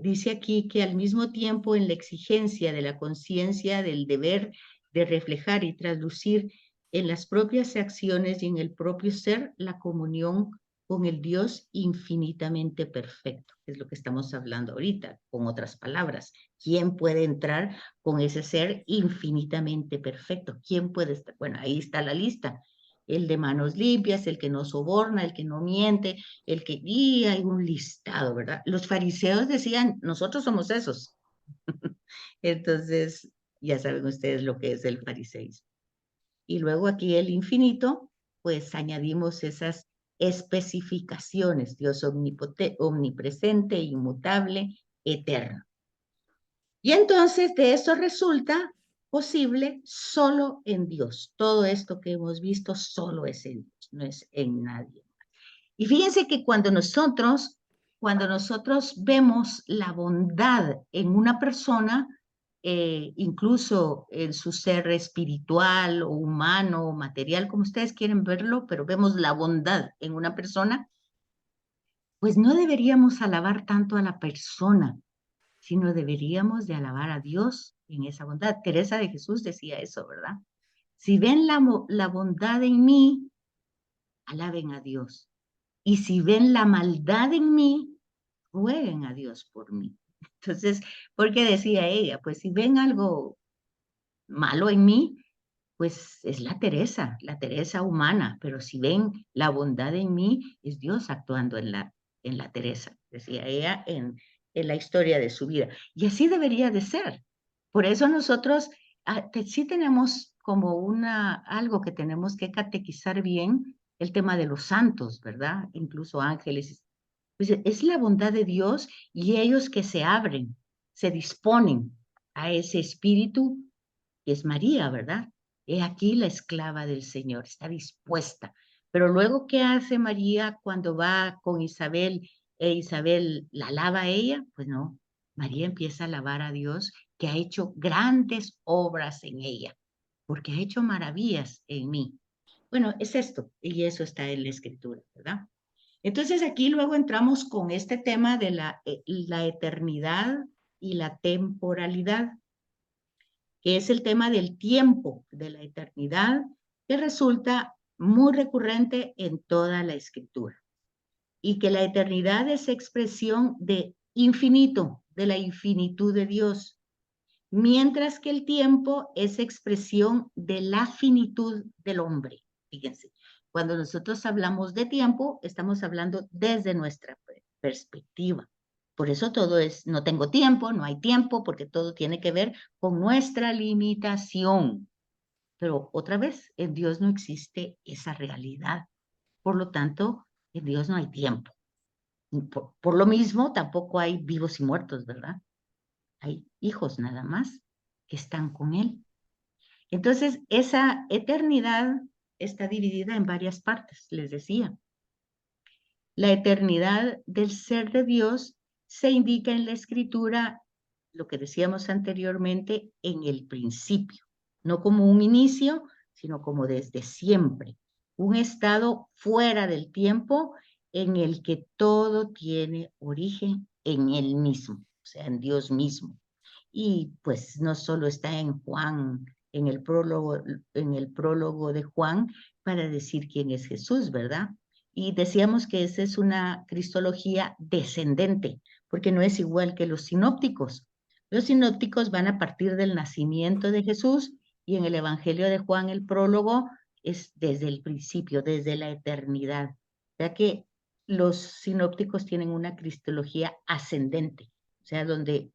dice aquí que al mismo tiempo en la exigencia de la conciencia del deber de reflejar y traslucir en las propias acciones y en el propio ser la comunión con el Dios infinitamente perfecto, que es lo que estamos hablando ahorita, con otras palabras. ¿Quién puede entrar con ese ser infinitamente perfecto? ¿Quién puede estar? Bueno, ahí está la lista. El de manos limpias, el que no soborna, el que no miente, y hay un listado, ¿verdad? Los fariseos decían, nosotros somos esos. Entonces, ya saben ustedes lo que es el fariseísmo. Y luego aquí el infinito, pues añadimos esas especificaciones, Dios omnipresente, inmutable, eterno. Y entonces de eso resulta posible solo en Dios. Todo esto que hemos visto solo es en Dios, no es en nadie. Y fíjense que cuando nosotros vemos la bondad en una persona, incluso en su ser espiritual o humano o material, como ustedes quieren verlo, pero vemos la bondad en una persona, pues no deberíamos alabar tanto a la persona, sino deberíamos de alabar a Dios en esa bondad. Teresa de Jesús decía eso, ¿verdad? Si ven la bondad en mí, alaben a Dios. Y si ven la maldad en mí, rueguen a Dios por mí. Entonces, porque decía ella, pues si ven algo malo en mí, pues es la Teresa humana, pero si ven la bondad en mí, es Dios actuando en la Teresa, decía ella en la historia de su vida. Y así debería de ser. Por eso nosotros sí tenemos como algo que tenemos que catequizar bien, el tema de los santos, ¿verdad? Incluso ángeles. Pues es la bondad de Dios y ellos que se abren, se disponen a ese espíritu que es María, ¿verdad? He aquí la esclava del Señor, está dispuesta. Pero luego, ¿qué hace María cuando va con Isabel e Isabel la alaba a ella? Pues no, María empieza a alabar a Dios que ha hecho grandes obras en ella, porque ha hecho maravillas en mí. Bueno, es esto, y eso está en la Escritura, ¿verdad? Entonces aquí luego entramos con este tema de la eternidad y la temporalidad, que es el tema del tiempo, de la eternidad, que resulta muy recurrente en toda la Escritura. y que la eternidad es expresión de infinito, de la infinitud de Dios, mientras que el tiempo es expresión de la finitud del hombre. Fíjense, cuando nosotros hablamos de tiempo, estamos hablando desde nuestra perspectiva. Por eso todo es, no tengo tiempo, no hay tiempo, porque todo tiene que ver con nuestra limitación. Pero otra vez, en Dios no existe esa realidad. Por lo tanto, en Dios no hay tiempo. Por lo mismo, tampoco hay vivos y muertos, ¿verdad? Hay hijos nada más que están con Él. Entonces, esa eternidad está dividida en varias partes, les decía. La eternidad del ser de Dios se indica en la Escritura, lo que decíamos anteriormente, en el principio, no como un inicio, sino como desde siempre, un estado fuera del tiempo en el que todo tiene origen en Él mismo, o sea, en Dios mismo. Y pues no solo está en Juan, en el prólogo de Juan, para decir quién es Jesús, ¿verdad? Y decíamos que esa es una cristología descendente, porque no es igual que los sinópticos. Los sinópticos van a partir del nacimiento de Jesús y en el Evangelio de Juan, el prólogo, es desde el principio, desde la eternidad. O sea que los sinópticos tienen una cristología ascendente, o sea, donde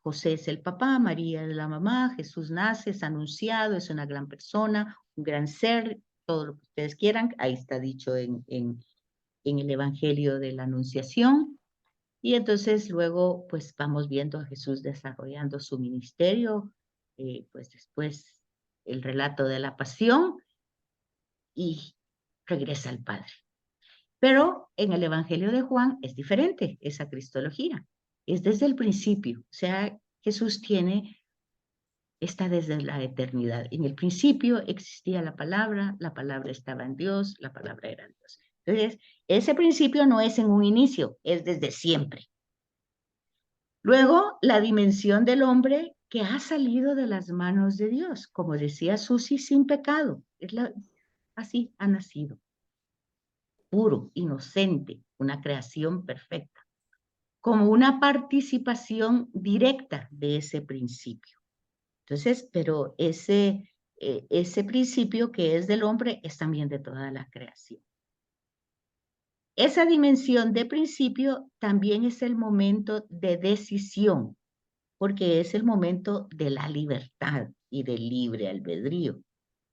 José es el papá, María es la mamá, Jesús nace, es anunciado, es una gran persona, un gran ser, todo lo que ustedes quieran. Ahí está dicho en el Evangelio de la Anunciación. Y entonces luego pues vamos viendo a Jesús desarrollando su ministerio, pues después el relato de la pasión y regresa al Padre. Pero en el Evangelio de Juan es diferente esa cristología. Es desde el principio. O sea, Jesús está desde la eternidad. En el principio existía la palabra estaba en Dios, la palabra era Dios. Entonces, ese principio no es en un inicio, es desde siempre. Luego, la dimensión del hombre que ha salido de las manos de Dios, como decía Susi, sin pecado. Así ha nacido. Puro, inocente, una creación perfecta, como una participación directa de ese principio. Entonces, pero ese principio que es del hombre es también de toda la creación. Esa dimensión de principio también es el momento de decisión, porque es el momento de la libertad y del libre albedrío.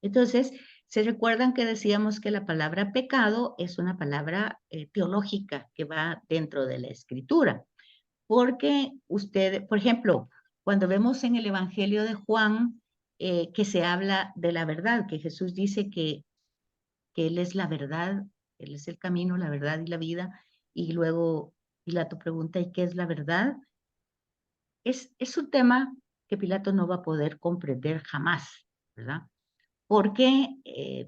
Entonces, ¿se recuerdan que decíamos que la palabra pecado es una palabra teológica que va dentro de la Escritura? Porque usted, por ejemplo, cuando vemos en el Evangelio de Juan que se habla de la verdad, que Jesús dice que Él es la verdad, Él es el camino, la verdad y la vida, y luego Pilato pregunta, ¿y qué es la verdad? Es un tema que Pilato no va a poder comprender jamás, ¿verdad? Porque,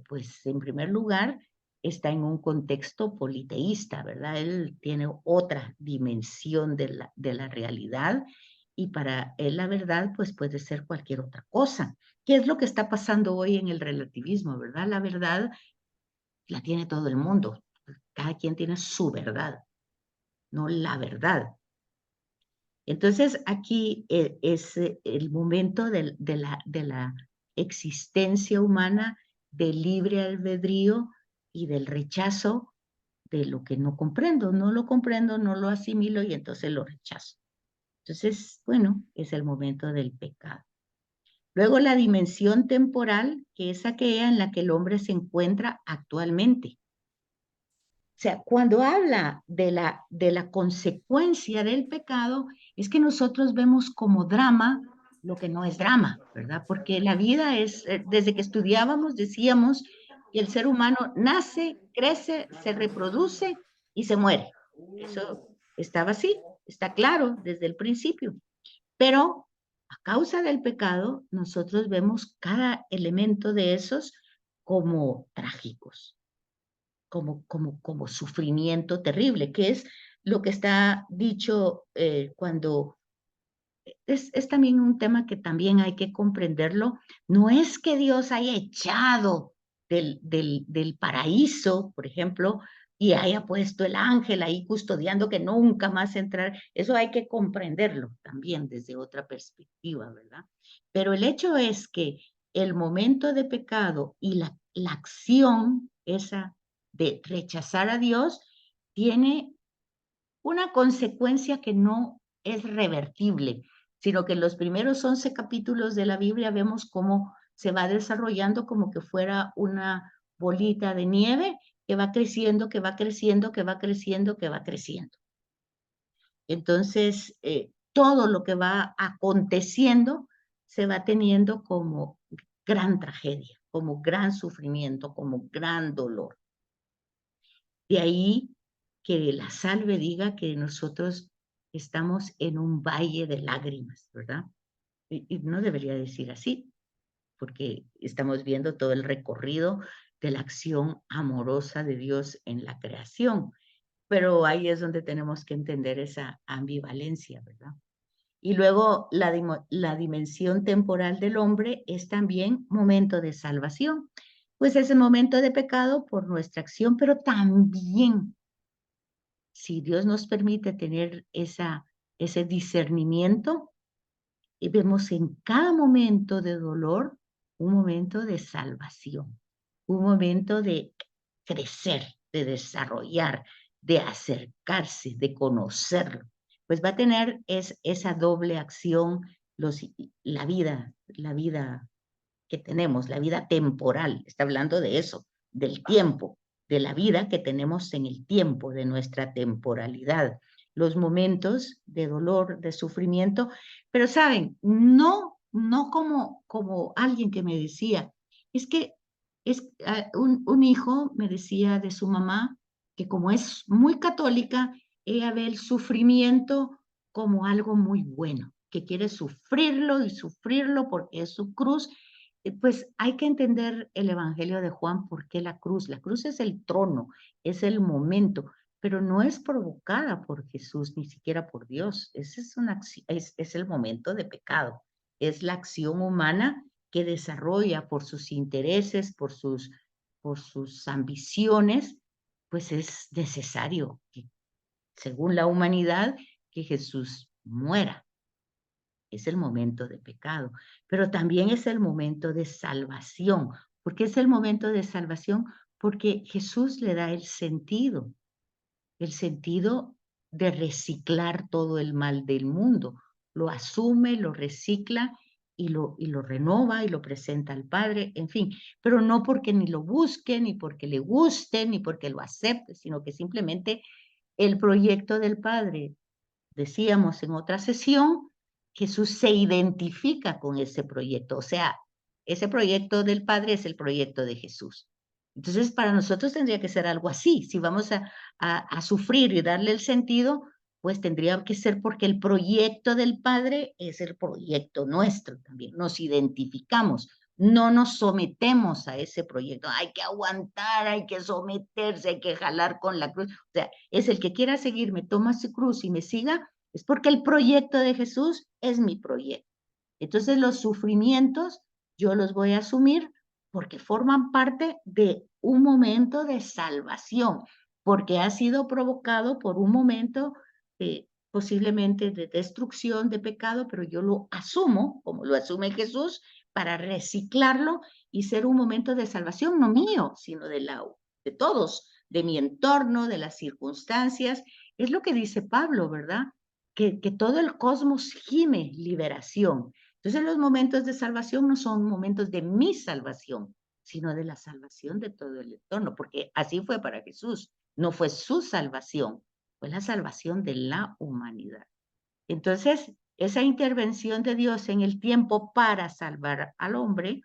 pues, en primer lugar, está en un contexto politeísta, ¿verdad? Él tiene otra dimensión de la realidad y para él la verdad, pues, puede ser cualquier otra cosa. ¿Qué es lo que está pasando hoy en el relativismo, verdad? La verdad la tiene todo el mundo. Cada quien tiene su verdad, no la verdad. Entonces, aquí es el momento de la existencia humana del libre albedrío y del rechazo de lo que no comprendo. No lo comprendo, no lo asimilo y entonces lo rechazo. Entonces, bueno, es el momento del pecado. Luego la dimensión temporal, que es aquella en la que el hombre se encuentra actualmente. O sea, cuando habla de la consecuencia del pecado, es que nosotros vemos como drama lo que no es drama, ¿verdad? Porque la vida es, desde que estudiábamos, decíamos que el ser humano nace, crece, se reproduce y se muere. Eso estaba así, está claro desde el principio. Pero a causa del pecado, nosotros vemos cada elemento de esos como trágicos, como sufrimiento terrible, que es lo que está dicho cuando es también un tema que también hay que comprenderlo. No es que Dios haya echado del paraíso, por ejemplo, y haya puesto el ángel ahí custodiando que nunca más entrar. Eso hay que comprenderlo también desde otra perspectiva, ¿verdad? Pero el hecho es que el momento de pecado y la acción esa de rechazar a Dios tiene una consecuencia que no es revertible, sino que en los primeros 11 capítulos de la Biblia vemos cómo se va desarrollando como que fuera una bolita de nieve que va creciendo, que va creciendo, que va creciendo, que va creciendo. Entonces, todo lo que va aconteciendo se va teniendo como gran tragedia, como gran sufrimiento, como gran dolor. De ahí que la salve diga que nosotros estamos en un valle de lágrimas, ¿verdad? Y no debería decir así, porque estamos viendo todo el recorrido de la acción amorosa de Dios en la creación. Pero ahí es donde tenemos que entender esa ambivalencia, ¿verdad? Y luego la dimensión temporal del hombre es también momento de salvación, pues es el momento de pecado por nuestra acción, pero también si Dios nos permite tener ese discernimiento, y vemos en cada momento de dolor un momento de salvación, un momento de crecer, de desarrollar, de acercarse, de conocerlo. Pues va a tener esa doble acción la vida que tenemos, la vida temporal, está hablando de eso, del tiempo, de la vida que tenemos en el tiempo, de nuestra temporalidad, los momentos de dolor, de sufrimiento, pero saben, no como alguien que me decía, es que un hijo me decía de su mamá que como es muy católica, ella ve el sufrimiento como algo muy bueno, que quiere sufrirlo y sufrirlo porque es su cruz. Pues hay que entender el Evangelio de Juan, ¿por qué la cruz? La cruz es el trono, es el momento, pero no es provocada por Jesús, ni siquiera por Dios. Ese es el momento de pecado. Es la acción humana que desarrolla por sus intereses, por sus ambiciones, pues es necesario, según la humanidad, que Jesús muera. Es el momento de pecado, pero también es el momento de salvación. ¿Por qué es el momento de salvación? Porque Jesús le da el sentido de reciclar todo el mal del mundo. Lo asume, lo recicla y lo renova y lo presenta al Padre, en fin, pero no porque ni lo busque, ni porque le guste, ni porque lo acepte, sino que simplemente el proyecto del Padre. Decíamos en otra sesión, Jesús se identifica con ese proyecto, o sea, ese proyecto del Padre es el proyecto de Jesús. Entonces, para nosotros tendría que ser algo así. Si vamos a sufrir y darle el sentido, pues tendría que ser porque el proyecto del Padre es el proyecto nuestro también. Nos identificamos, no nos sometemos a ese proyecto. Hay que aguantar, hay que someterse, hay que jalar con la cruz. O sea, es el que quiera seguirme, toma su cruz y me siga, es porque el proyecto de Jesús es mi proyecto. Entonces los sufrimientos yo los voy a asumir porque forman parte de un momento de salvación, porque ha sido provocado por un momento posiblemente de destrucción, de pecado, pero yo lo asumo, como lo asume Jesús, para reciclarlo y ser un momento de salvación, no mío, sino de todos, de mi entorno, de las circunstancias. Es lo que dice Pablo, ¿verdad? Que todo el cosmos gime liberación. Entonces los momentos de salvación no son momentos de mi salvación, sino de la salvación de todo el entorno, porque así fue para Jesús, no fue su salvación, fue la salvación de la humanidad. Entonces, esa intervención de Dios en el tiempo para salvar al hombre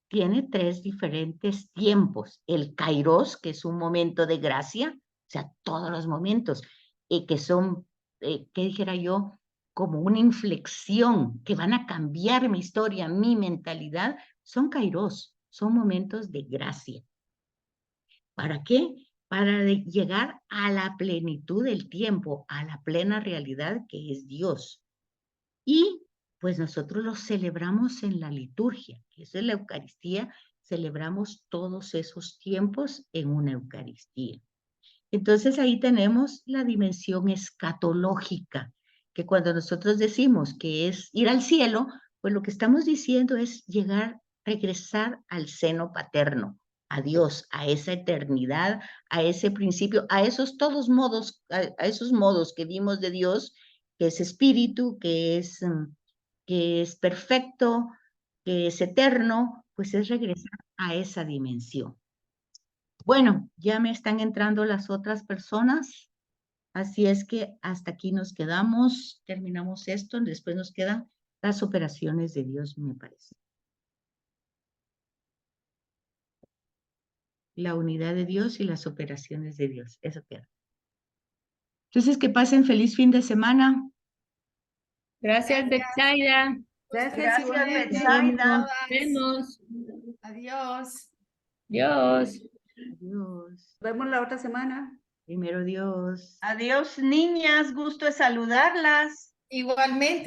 tiene 3 diferentes tiempos. El kairos, que es un momento de gracia, o sea, todos los momentos, que son, ¿qué dijera yo? Como una inflexión, que van a cambiar mi historia, mi mentalidad, son kairos, son momentos de gracia. ¿Para qué? Para llegar a la plenitud del tiempo, a la plena realidad que es Dios. Y pues nosotros los celebramos en la liturgia, que es en la Eucaristía, celebramos todos esos tiempos en una Eucaristía. Entonces ahí tenemos la dimensión escatológica, que cuando nosotros decimos que es ir al cielo, pues lo que estamos diciendo es llegar, regresar al seno paterno, a Dios, a esa eternidad, a ese principio, a esos todos modos, a esos modos que vimos de Dios, que es espíritu, que es perfecto, que es eterno, pues es regresar a esa dimensión. Bueno, ya me están entrando las otras personas, así es que hasta aquí nos quedamos, terminamos esto, después nos quedan las operaciones de Dios, me parece. La unidad de Dios y las operaciones de Dios, eso queda. Entonces, que pasen feliz fin de semana. Gracias, Betsaida. Gracias, igualmente. Betsaida. Nos vemos. Adiós. Dios. Adiós. Nos vemos la otra semana. Primero Dios. Adiós, niñas, gusto de saludarlas. Igualmente.